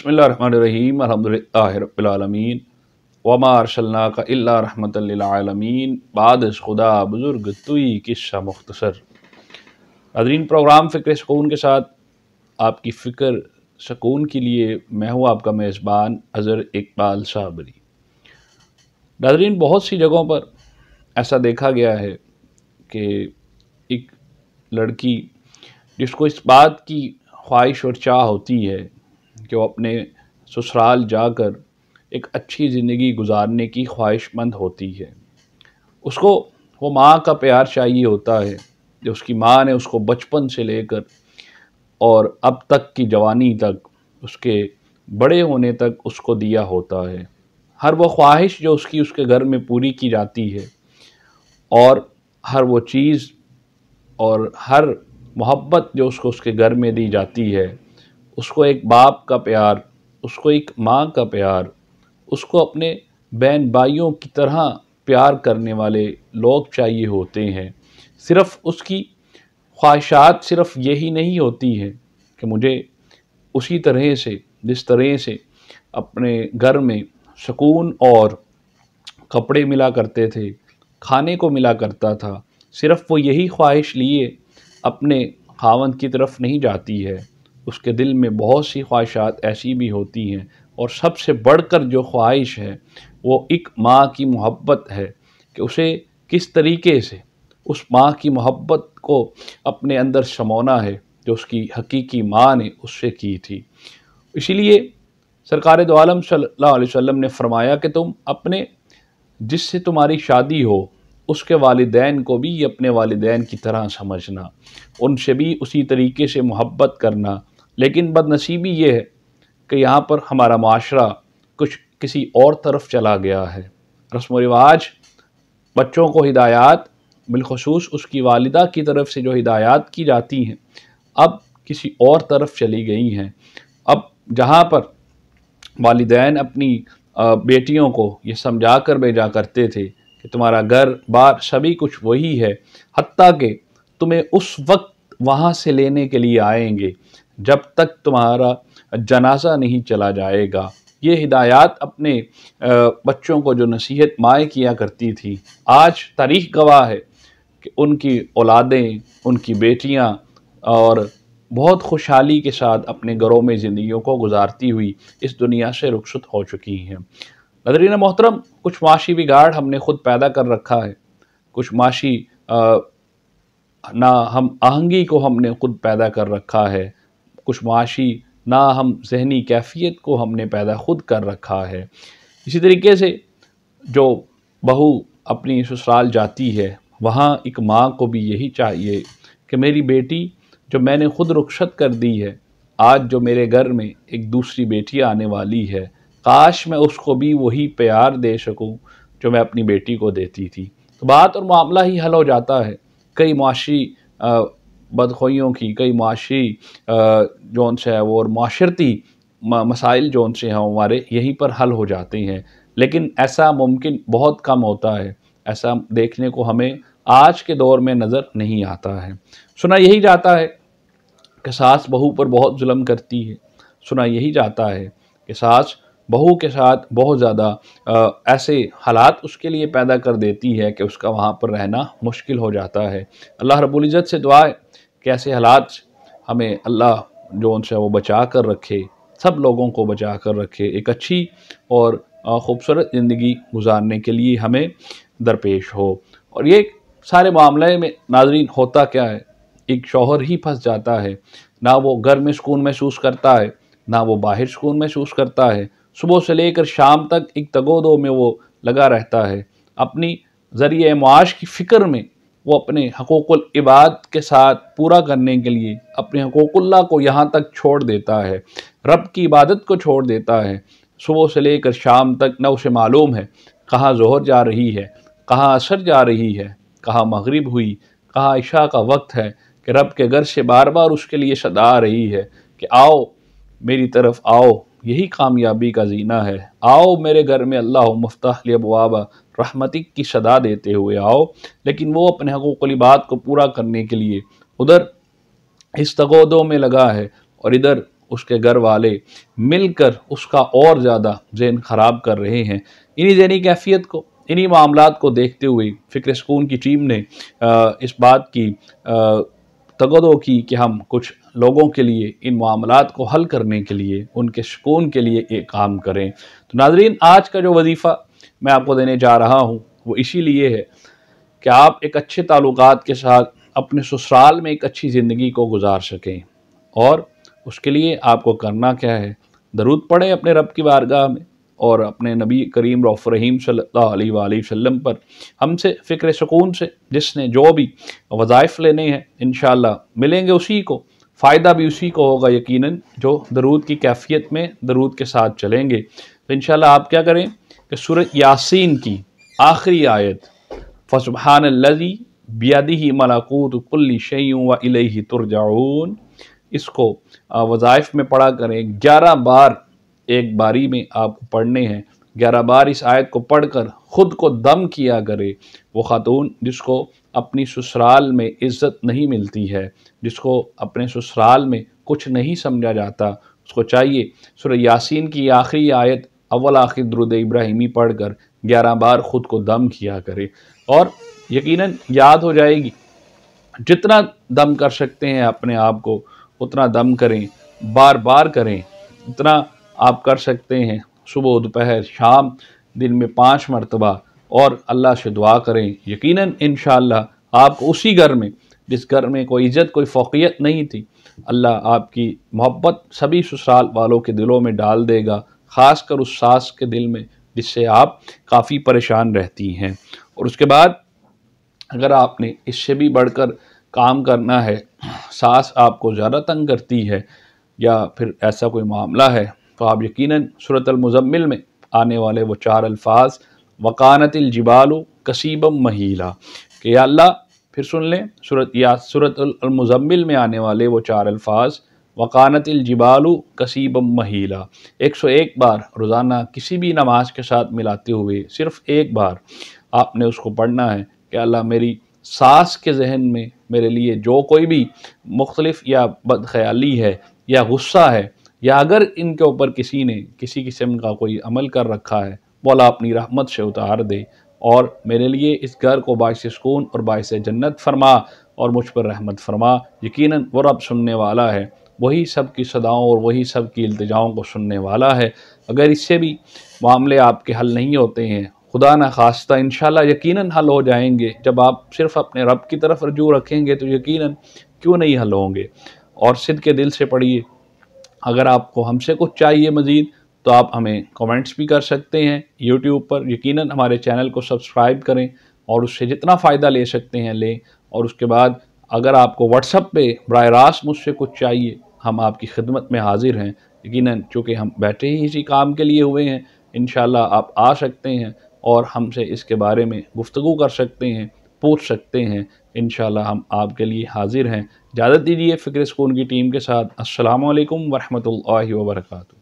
बिस्मिल्लाहिर्रहमानिर्रहीम अल्हम्दुलिल्लाहि रब्बिल आलमीन वमा अरसलनाका इल्ला रहमतल लिल आलमीन बाद अज़ खुदा बुज़ुर्ग तुई किस्सा मुख्तसर। नाज़रीन, प्रोग्राम फ़िक्र सुकून के साथ आपकी फ़िक्र सुकून के लिए मैं हूँ आपका मेज़बान अज़हर इकबाल साबरी। नाज़रीन, बहुत सी जगहों पर ऐसा देखा गया है कि एक लड़की जिसको इस बात की ख्वाहिश और चाह होती है कि वो अपने ससुराल जाकर एक अच्छी ज़िंदगी गुजारने की ख्वाहिशमंद होती है, उसको वो माँ का प्यार चाहिए होता है जो उसकी माँ ने उसको बचपन से लेकर और अब तक की जवानी तक, उसके बड़े होने तक उसको दिया होता है। हर वो ख्वाहिश जो उसकी उसके घर में पूरी की जाती है और हर वो चीज़ और हर मोहब्बत जो उसको उसके घर में दी जाती है, उसको एक बाप का प्यार, उसको एक माँ का प्यार, उसको अपने बहन भाइयों की तरह प्यार करने वाले लोग चाहिए होते हैं। सिर्फ़ उसकी ख्वाहिशात सिर्फ़ यही नहीं होती है कि मुझे उसी तरह से जिस तरह से अपने घर में सुकून और कपड़े मिला करते थे, खाने को मिला करता था, सिर्फ़ वो यही ख्वाहिश लिए अपने खावंद की तरफ नहीं जाती है। उसके दिल में बहुत सी ख्वाहिशात ऐसी भी होती हैं और सबसे बढ़कर जो ख्वाहिश है वो एक माँ की मोहब्बत है कि उसे किस तरीके से उस माँ की मोहब्बत को अपने अंदर समोना है जो उसकी हकीकी माँ ने उससे की थी। इसीलिए सरकार दो आलम सल्लल्लाहु अलैहि वसल्लम ने फरमाया कि तुम अपने जिससे तुम्हारी शादी हो उसके वालिदैन को भी अपने वालिदैन की तरह समझना, उनसे भी उसी तरीके से मोहब्बत करना। लेकिन बदनसीबी ये है कि यहाँ पर हमारा माशरा कुछ किसी और तरफ चला गया है। रस्म व रिवाज, बच्चों को हिदायत, बिलखुसूस उसकी वालिदा की तरफ से जो हिदायत की जाती हैं, अब किसी और तरफ चली गई हैं। अब जहाँ पर वालिदैन अपनी बेटियों को ये समझा कर भेजा करते थे कि तुम्हारा घर बार सभी कुछ वही है, हत्ता कि तुम्हें उस वक्त वहाँ से लेने के लिए आएंगे जब तक तुम्हारा जनाजा नहीं चला जाएगा। ये हिदायत अपने बच्चों को जो नसीहत माएँ किया करती थी, आज तारीख़ गवाह है कि उनकी औलादें, उनकी बेटियाँ और बहुत खुशहाली के साथ अपने घरों में ज़िंदगियों को गुजारती हुई इस दुनिया से रुखसत हो चुकी हैं। नाज़रीन मोहतरम, कुछ माशी बिगाड़ हमने ख़ुद पैदा कर रखा है, कुछ माशी ना हम आहंगी को हमने ख़ुद पैदा कर रखा है, कुछ माशी ना हम ज़हनी कैफियत को हमने पैदा ख़ुद कर रखा है। इसी तरीके से जो बहू अपनी ससुराल जाती है, वहाँ एक माँ को भी यही चाहिए कि मेरी बेटी जो मैंने ख़ुद रुखसत कर दी है, आज जो मेरे घर में एक दूसरी बेटी आने वाली है, काश मैं उसको भी वही प्यार दे सकूं जो मैं अपनी बेटी को देती थी। तो बात और मामला ही हल हो जाता है। कई मुआशी बदखोइयों की, कई मुआशी जौन से है वो और माशरती मसाइल जौन से हैं हमारे यहीं पर हल हो जाते हैं। लेकिन ऐसा मुमकिन बहुत कम होता है, ऐसा देखने को हमें आज के दौर में नज़र नहीं आता है। सुना यही जाता है कि सास बहू पर बहुत जुल्म करती है, सुना यही जाता है कि सास बहू के साथ बहुत ज़्यादा ऐसे हालात उसके लिए पैदा कर देती है कि उसका वहाँ पर रहना मुश्किल हो जाता है। अल्लाह रब्बुल इज़्ज़त से दुआ है कि ऐसे हालात हमें अल्लाह जो उनसे वो बचा कर रखे, सब लोगों को बचा कर रखे, एक अच्छी और ख़ूबसूरत ज़िंदगी गुजारने के लिए हमें दरपेश हो। और ये सारे मामले में नाज़रीन होता क्या है, एक शौहर ही फंस जाता है, ना वो घर में सुकून महसूस करता है, ना वो बाहर सुकून महसूस करता है। सुबह से लेकर शाम तक एक तगोदो में वो लगा रहता है, अपनी ज़रिए माश की फ़िक्र में वो अपने हकूक़ुल इबाद के साथ पूरा करने के लिए अपने हकूक़ुल्लाह को यहाँ तक छोड़ देता है, रब की इबादत को छोड़ देता है। सुबह से लेकर शाम तक न उसे मालूम है कहाँ ज़ोहर जा रही है, कहाँ असर जा रही है, कहाँ मगरिब हुई, कहाँ इशा का वक्त है, कि रब के घर से बार बार उसके लिए सदा आ रही है कि आओ मेरी तरफ आओ, यही कामयाबी का जीना है, आओ मेरे घर में अल्लाह मुफ्ताह लि अबवाब रहमतिक की सदा देते हुए आओ। लेकिन वो अपने हकूक़ुल इबाद को पूरा करने के लिए उधर इस तगोदों में लगा है और इधर اس کے گھر والے مل کر اس کا اور زیادہ ذہن خراب کر رہے ہیں۔ انہی ذہنی کیفیت کو، انہی معاملات کو دیکھتے ہوئے فکر سکون کی ٹیم نے اس بات کی تقاضا کی کہ ہم کچھ لوگوں کے لیے ان معاملات کو حل کرنے کے لیے، ان کے سکون کے لیے ایک کام کریں۔ تو ناظرین، آج کا جو وظیفہ میں آپ کو دینے جا رہا ہوں وہ اسی لیے ہے کہ آپ ایک اچھے تعلقات کے ساتھ اپنے سسرال میں ایک اچھی زندگی کو گزار سکیں۔ اور اس کے لیے آپ کو کرنا کیا ہے؟ درود پڑھیں اپنے رب کی بارگاہ میں اور اپنے نبی کریم رؤوف رحیم صلی اللہ علیہ وآلہ وسلم پر ہم سے فکر سکون سے جس نے جو بھی وظائف لینے ہیں انشاءاللہ ملیں گے اسی کو، فائدہ بھی اسی کو ہوگا یقیناً جو درود کی کیفیت میں درود کے ساتھ چلیں گے۔ تو انشاءاللہ آپ کیا کریں کہ سورہ یاسین کی آخری آیت فَسُبْحَانَ الَّذِي بِيَدِهِ مَلَكُوتُ كُلِّ شَيْءٍ وَإِلَيْهِ تُرْجَعُونَ اس کو وظائف میں پڑھا کریں۔ 11 بار ایک باری میں آپ کو پڑھنے ہیں۔ 11 بار اس آیت کو پڑھ کر خود کو دم کیا کرے۔ وہ خاتون جس کو اپنی سسرال میں عزت نہیں ملتی ہے، جس کو اپنے سسرال میں کچھ نہیں سمجھا جاتا، اس کو چاہیے سورہ یاسین کی آخری آیت اول آخر درود ابراہیمی پڑھ کر 11 بار خود کو دم کیا کرے اور یقیناً یاد ہو جائے گی۔ جتنا دم کر سکتے ہیں اپنے آپ کو اتنا دم کریں، بار بار کریں، اتنا آپ کر سکتے ہیں صبح دوپہر شام دن میں 5 مرتبہ، اور اللہ سے دعا کریں۔ یقیناً انشاءاللہ آپ کو اسی گھر میں جس گھر میں کوئی عزت کوئی فوقیت نہیں تھی، اللہ آپ کی محبت سبھی سسرال والوں کے دلوں میں ڈال دے گا، خاص کر اس ساس کے دل میں جس سے آپ کافی پریشان رہتی ہیں۔ اور اس کے بعد اگر آپ نے اس سے بھی بڑھ کر کام کرنا ہے، ساس آپ کو زیادہ تنگ کرتی ہے یا پھر ایسا کوئی معاملہ ہے، تو آپ یقیناً سورۃ المزمل میں آنے والے وہ 4 الفاظ وَقَانَتِ الْجِبَالُ كَثِيبًا مَهِيلًا کہ یا اللہ پھر سن لیں سورۃ المزمل میں آنے والے وہ 4 الفاظ وَقَانَتِ الْجِبَالُ كَثِيبًا مَهِيلًا 101 بار روزانہ کسی بھی نماز کے ساتھ ملاتے ہوئے صرف ایک بار آپ نے اس کو پڑھنا ہے کہ اللہ میری ساس کے ذہن میں میرے لیے جو کوئی بھی مختلف یا بدخیالی ہے یا غصہ ہے یا اگر ان کے اوپر کسی نے کسی قسم کا کوئی عمل کر رکھا ہے، مولا اپنی رحمت سے اتار دے اور میرے لیے اس گھر کو باعث سکون اور باعث جنت فرما اور مجھ پر رحمت فرما۔ یقیناً وہ رب سننے والا ہے، وہی سب کی صداؤں اور وہی سب کی التجاؤں کو سننے والا ہے۔ اگر اس سے بھی معاملے آپ کے حل نہیں ہوتے ہیں، خدا نہ خواستہ انشاءاللہ یقیناً حل ہو جائیں گے۔ جب آپ صرف اپنے رب کی طرف رجوع رکھیں گے تو یقیناً کیوں نہیں حل ہوں گے۔ اور صدق کے دل سے پڑھیے۔ اگر آپ کو ہم سے کچھ چاہیے مزید تو آپ ہمیں کمنٹس بھی کر سکتے ہیں یوٹیوب پر۔ یقیناً ہمارے چینل کو سبسکرائب کریں اور اس سے جتنا فائدہ لے سکتے ہیں لیں۔ اور اس کے بعد اگر آپ کو واٹس ایپ پہ براہ راست مجھ سے کچھ چاہیے، ہم آپ کی خدمت میں حاضر ہیں۔ یقیناً چونکہ ہم بیٹھے ہی اسی کام کے لیے ہوئے ہیں، انشاءاللہ آپ آ سکتے ہیں اور ہم سے اس کے بارے میں گفتگو کر سکتے ہیں، پوچھ سکتے ہیں۔ انشاءاللہ ہم آپ کے لیے حاضر ہیں۔ اجازت دیجیے فکر سکون کی ٹیم کے ساتھ۔ السلام علیکم ورحمۃ اللہ وبرکاتہ۔